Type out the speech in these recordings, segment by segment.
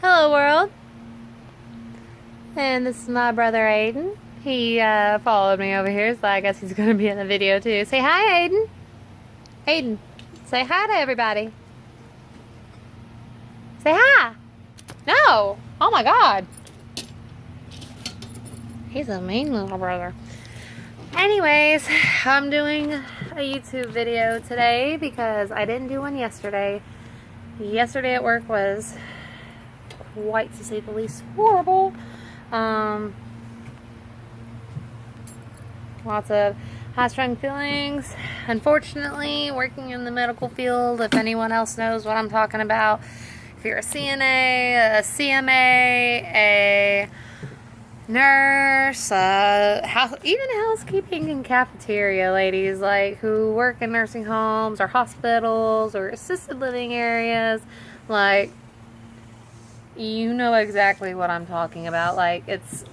Hello world, and this is my brother Aiden. He followed me over here, so I guess he's going to be in the video too. Say hi, Aiden. Aiden, say hi to everybody. Say hi. No. Oh my God. He's a mean little brother. Anyways, I'm doing a YouTube video today because I didn't do one yesterday. Yesterday at work was quite, to say the least, horrible. Lots of high-strung feelings. Unfortunately, working in the medical field, if anyone else knows what I'm talking about, if you're a CNA, a CMA, a nurse, even housekeeping and cafeteria ladies, like who work in nursing homes or hospitals or assisted living areas, like, you know exactly what I'm talking about. Like, it's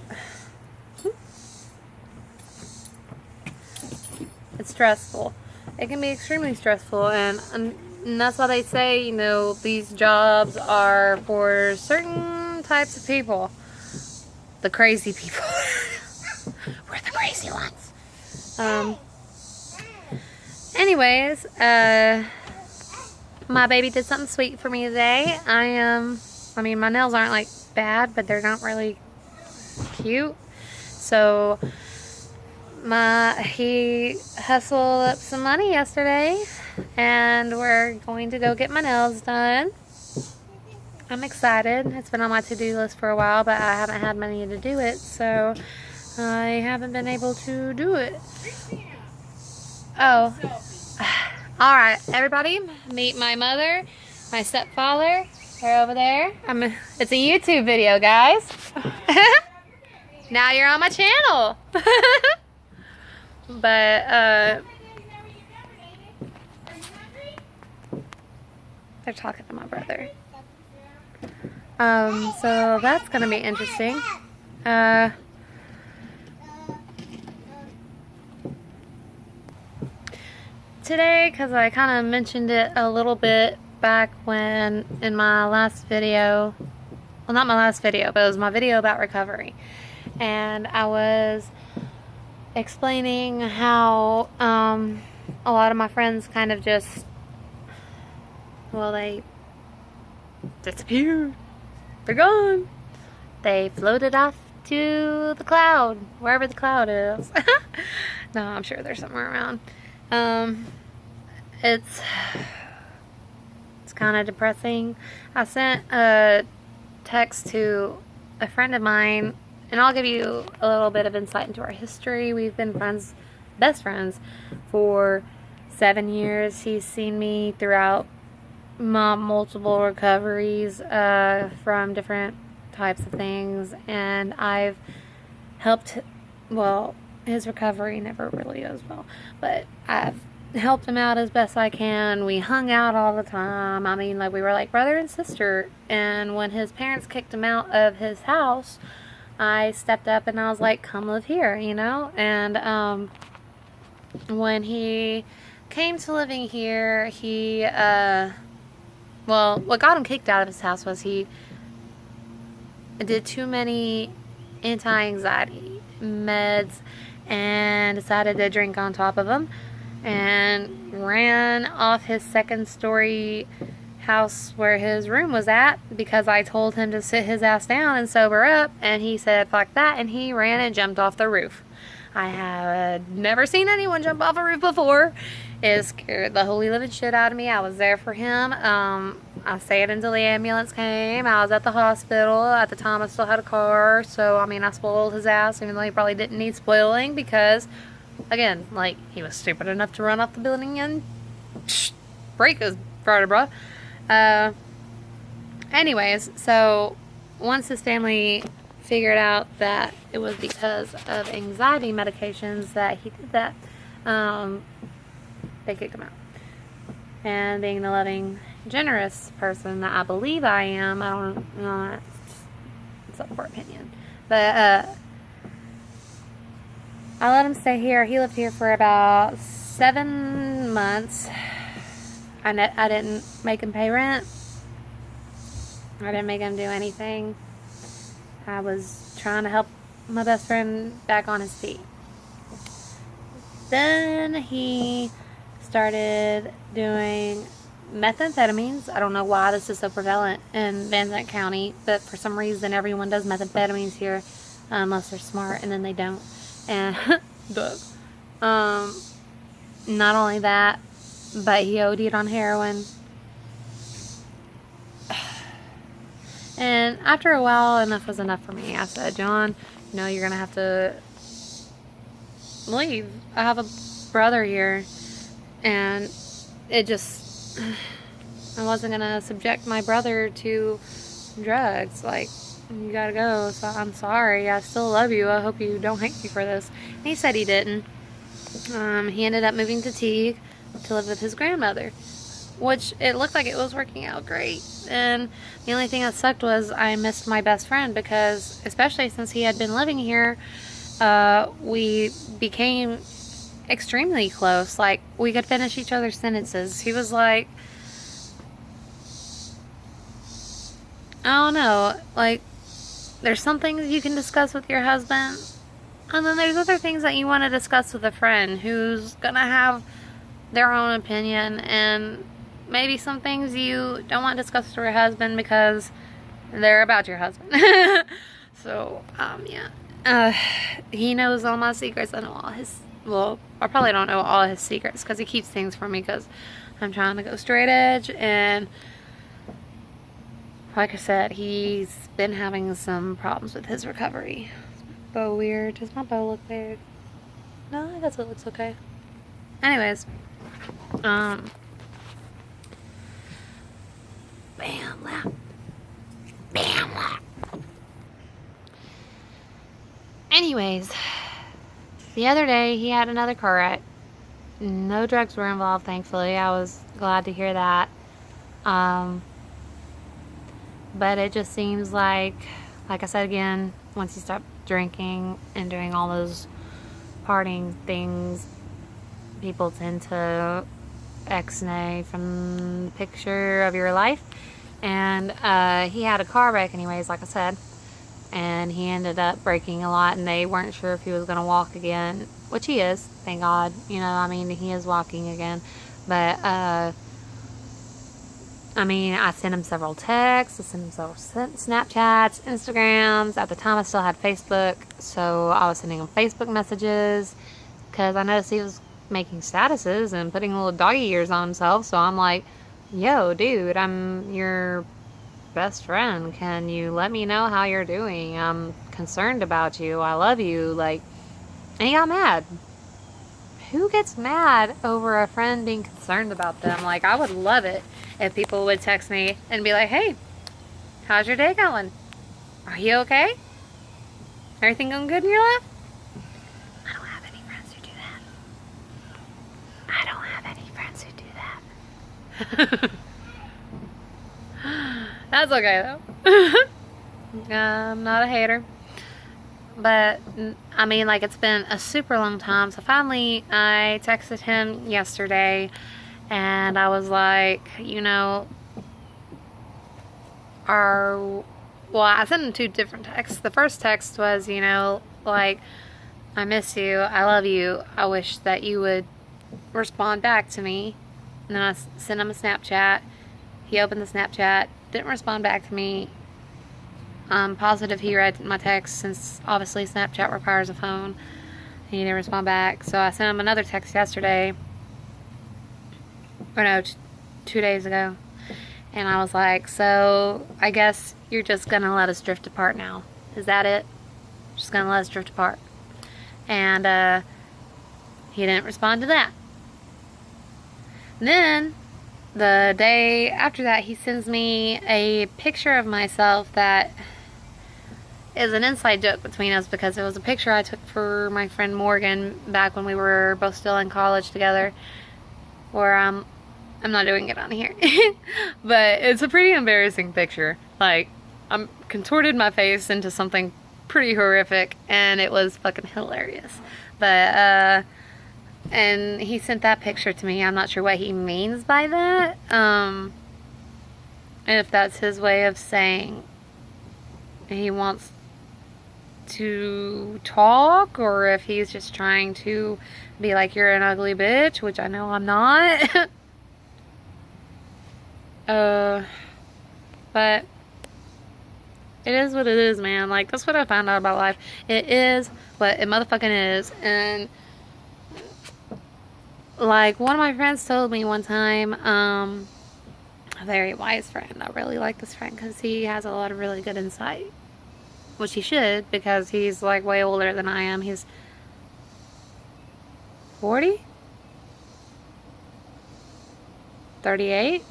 stressful. It can be extremely stressful, and that's why they say, you know, these jobs are for certain types of people. The crazy people. We're the crazy ones. Anyways, my baby did something sweet for me today. I mean, my nails aren't like bad, but they're not really cute. So he hustled up some money yesterday, and we're going to go get my nails done. I'm excited. It's been on my to-do list for a while, but I haven't had money to do it, so I haven't been able to do it. Oh. Alright, everybody, meet my mother, my stepfather. They're over there. It's a YouTube video, guys. Now you're on my channel. But, they're talking to my brother. So that's gonna be interesting. Today, because I kind of mentioned it a little bit back when in my last video, well, not my last video, but it was my video about recovery, and I was explaining how a lot of my friends kind of just, well, they disappeared. They're gone. They floated off to the cloud, wherever the cloud is. No, I'm sure there's somewhere around. It's kind of depressing. I sent a text to a friend of mine, and I'll give you a little bit of insight into our history. We've been friends, best friends, for 7 years. He's seen me throughout my multiple recoveries from different types of things, and I've helped, well, his recovery never really goes well, but I've helped him out as best I can. We hung out all the time. I mean, like, we were like brother and sister. And when his parents kicked him out of his house, I stepped up and I was like, come live here, you know? And when he came to living here, he well, what got him kicked out of his house was he did too many anti-anxiety meds and decided to drink on top of them, and ran off his second-story house where his room was at because I told him to sit his ass down and sober up, and he said fuck that, and he ran and jumped off the roof. I had never seen anyone jump off a roof before. It scared the holy living shit out of me. I was there for him. I stayed until the ambulance came. I was at the hospital. At the time, I still had a car, so I mean, I spoiled his ass, even though he probably didn't need spoiling, because again, like, he was stupid enough to run off the building and break his vertebra. Anyways, so once his family figured out that it was because of anxiety medications that he did that, they kicked him out. And being the loving, generous person that I believe I am, I don't know, it's up for opinion. But, I let him stay here. He lived here for about 7 months. I didn't make him pay rent. I didn't make him do anything. I was trying to help my best friend back on his feet. Then he started doing methamphetamines. I don't know why this is so prevalent in Van Zandt County, but for some reason everyone does methamphetamines here, unless they're smart, and then they don't. And not only that, but he OD'd on heroin. And after a while, enough was enough for me. I said, John, you're gonna have to leave. I have a brother here, and it just, I wasn't gonna subject my brother to drugs. Like, you gotta go. So I'm sorry. I still love you. I hope you don't hate me for this. And he said he didn't. He ended up moving to Teague to live with his grandmother, which it looked like it was working out great. And the only thing that sucked was I missed my best friend, because especially since he had been living here, we became extremely close. Like, we could finish each other's sentences. He was like, I don't know, like, there's some things you can discuss with your husband, and then there's other things that you want to discuss with a friend who's gonna have their own opinion, and maybe some things you don't want discussed with your husband because they're about your husband. So, yeah. He knows all my secrets. I know all his, well, I probably don't know all his secrets because he keeps things from me because I'm trying to go straight edge. And like I said, he's been having some problems with his recovery. Is my bow weird? Does my bow look weird? No, I guess it looks okay. Anyways, bam, lap. Bam, lap. Anyways, the other day he had another car wreck. No drugs were involved, thankfully. I was glad to hear that. But it just seems like I said again, once you stop drinking and doing all those partying things, people tend to ex-nay from the picture of your life. And he had a car wreck anyways, like I said, and he ended up breaking a lot, and they weren't sure if he was going to walk again, which he is, thank God. He is walking again. But I sent him several texts, I sent him several Snapchats, Instagrams. At the time I still had Facebook, so I was sending him Facebook messages because I noticed he was making statuses and putting little doggy ears on himself. So I'm like, yo, dude, I'm your best friend. Can you let me know how you're doing? I'm concerned about you. I love you. Like, and he got mad. Who gets mad over a friend being concerned about them? Like, I would love it if people would text me and be like, hey, how's your day going? Are you okay? Everything going good in your life? I don't have any friends who do that. I don't have any friends who do that. That's okay, though. I'm not a hater. But, it's been a super long time. So finally, I texted him yesterday, and I was like, I sent him 2 different texts. The first text was, I miss you, I love you, I wish that you would respond back to me. And then I sent him a Snapchat. He opened the Snapchat, didn't respond back to me. I'm positive he read my text, since obviously Snapchat requires a phone. He didn't respond back. So I sent him another text yesterday. Or no, 2 days ago. And I was like, so I guess you're just going to let us drift apart now. Is that it? Just going to let us drift apart. And he didn't respond to that. And then the day after that, he sends me a picture of myself that is an inside joke between us, because it was a picture I took for my friend Morgan back when we were both still in college together, where I'm not doing it on here. But it's a pretty embarrassing picture. Like, I'm contorted my face into something pretty horrific, and it was fucking hilarious. But and he sent that picture to me. I'm not sure what he means by that. And if that's his way of saying he wants to talk, or if he's just trying to be like, you're an ugly bitch, which I know I'm not. But it is what it is, man. Like, that's what I found out about life. It is what it motherfucking is. And like, one of my friends told me one time, a very wise friend, I really like this friend because he has a lot of really good insight, which he should, because he's like way older than I am. He's 40? 38?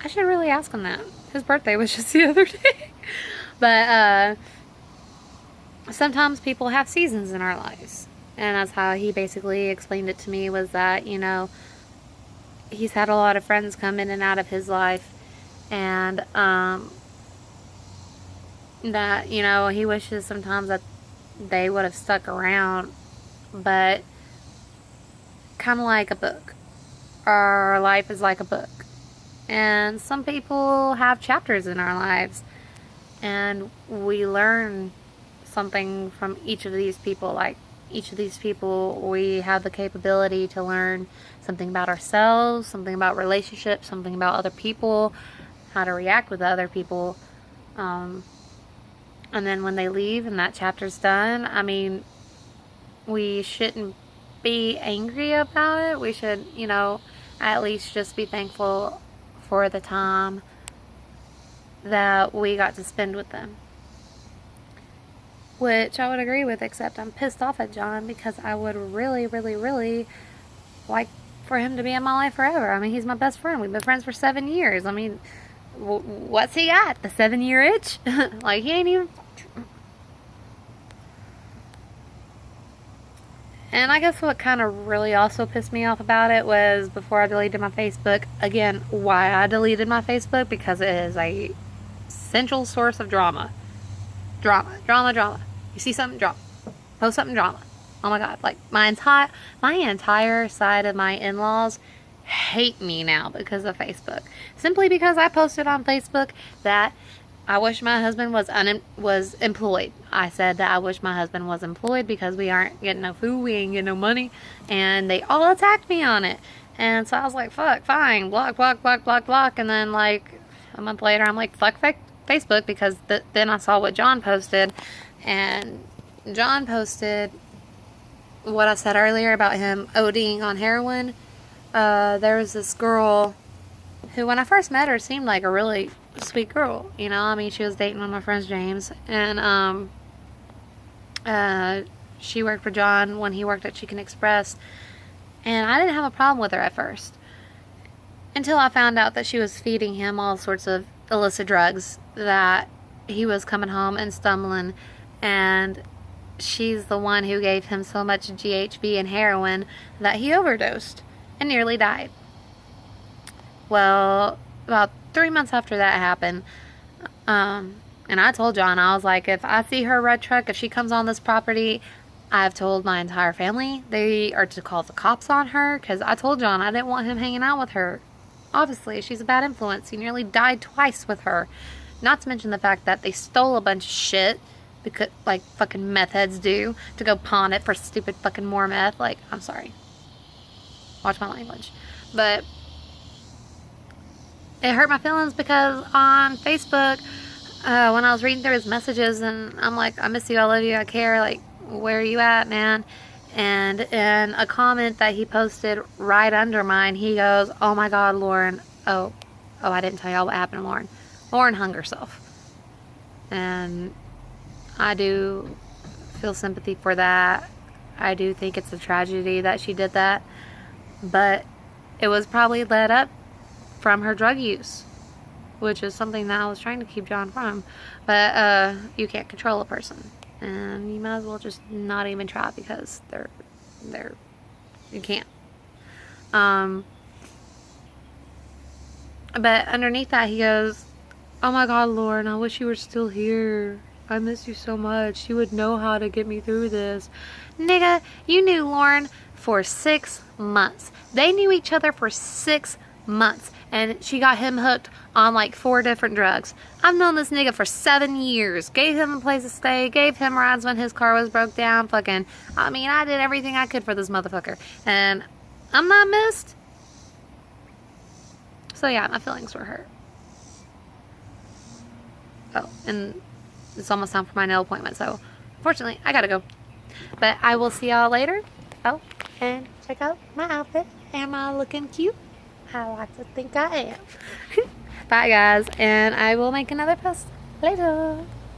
I should really ask him that. His birthday was just the other day. But sometimes people have seasons in our lives. And that's how he basically explained it to me, was that, you know, he's had a lot of friends come in and out of his life. And that, you know, he wishes sometimes that they would have stuck around. But kind of like a book. Our life is like a book. And some people have chapters in our lives, and we learn something from each of these people. Like, each of these people, we have the capability to learn something about ourselves, something about relationships, something about other people, how to react with other people. And then when they leave and that chapter's done, I mean, we shouldn't be angry about it. We should, you know, at least just be thankful for the time that we got to spend with them. Which I would agree with, except I'm pissed off at John because I would really, really, really like for him to be in my life forever. I mean, he's my best friend. We've been friends for 7 years. I mean, what's he got? The 7-year itch? Like, he ain't even... And I guess what kind of really also pissed me off about it was, before I deleted my Facebook, again, why I deleted my Facebook, because it is a central source of drama. Drama. You see something, drama. Post something, drama. Oh my god, like, my entire side of my in-laws hate me now because of Facebook. Simply because I posted on Facebook that I wish my husband was employed. I said that I wish my husband was employed because we aren't getting no food, we ain't getting no money, and they all attacked me on it. And so I was like, fuck, fine, block, and then like a month later I'm like, fuck Facebook, because then I saw what John posted, and John posted what I said earlier about him ODing on heroin. There was this girl who, when I first met her, seemed like a really sweet girl, you know. I mean, she was dating one of my friends, James, and she worked for John when he worked at Chicken Express, and I didn't have a problem with her at first, until I found out that she was feeding him all sorts of illicit drugs, that he was coming home and stumbling, and she's the one who gave him so much GHB and heroin that he overdosed and nearly died. Well, about 3 months after that happened, and I told John, I was like, if I see her red truck, if she comes on this property, I've told my entire family they are to call the cops on her, because I told John I didn't want him hanging out with her. Obviously, she's a bad influence. He nearly died twice with her. Not to mention the fact that they stole a bunch of shit, because, like fucking meth heads do, to go pawn it for stupid fucking more meth. Like, I'm sorry. Watch my language. But it hurt my feelings because on Facebook, when I was reading through his messages, and I'm like, I miss you, I love you, I care, like, where are you at, man? And in a comment that he posted right under mine, he goes, oh my god, Lauren, oh, I didn't tell y'all what happened to Lauren. Lauren hung herself. And I do feel sympathy for that. I do think it's a tragedy that she did that. But it was probably led up from her drug use, which is something that I was trying to keep John from. But you can't control a person, and you might as well just not even try, because you can't. But underneath that, he goes, oh my god, Lauren, I wish you were still here. I miss you so much. You would know how to get me through this. Nigga, you knew Lauren for 6 months. They knew each other for 6 months. and she got him hooked on like 4 different drugs. I've known this nigga for 7 years. Gave him a place to stay, gave him rides when his car was broke down. Fucking, I mean, I did everything I could for this motherfucker. And I'm not missed. So yeah, my feelings were hurt. Oh, and it's almost time for my nail appointment, so unfortunately, I gotta go. But I will see y'all later. Oh, and check out my outfit. Am I looking cute? I like to think I am. Bye, guys, and I will make another post later.